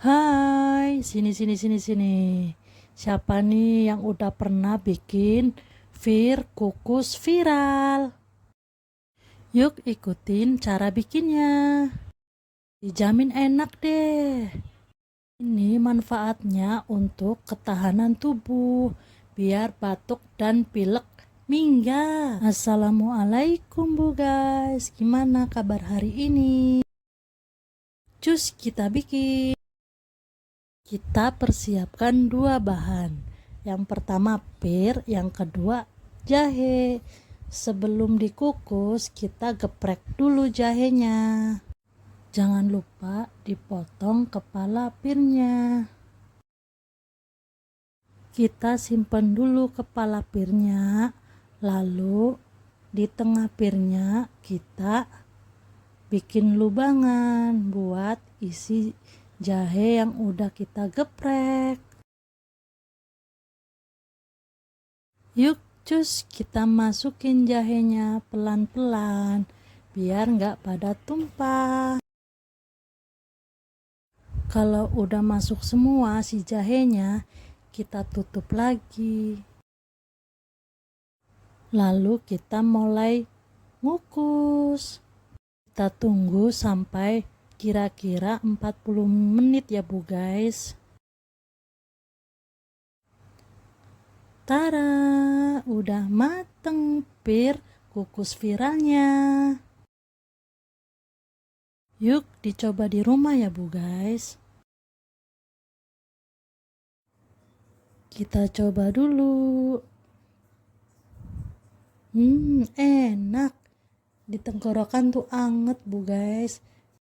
Hai, sini. Siapa nih yang udah pernah bikin kukus viral? Yuk ikutin cara bikinnya. Dijamin enak deh. Ini manfaatnya untuk ketahanan tubuh, biar batuk dan pilek minggat. Assalamualaikum Bu guys, gimana kabar hari ini? Cus kita bikin. Kita persiapkan dua bahan. Yang pertama pir, yang kedua jahe. Sebelum dikukus, kita geprek dulu jahenya. Jangan lupa dipotong kepala pirnya. Kita simpan dulu kepala pirnya, lalu di tengah pirnya kita bikin lubangan buat isi jahe yang udah kita geprek. Yuk cus, kita masukin jahenya pelan-pelan biar nggak pada tumpah. Kalau udah masuk semua si jahenya, kita tutup lagi. Lalu kita mulai ngukus. Kita tunggu sampai kira-kira 40 menit ya Bu guys. Tada, udah mateng pir kukus viralnya. Yuk dicoba di rumah ya Bu guys. Kita coba dulu. Enak. Di tenggorokan tuh anget Bu guys.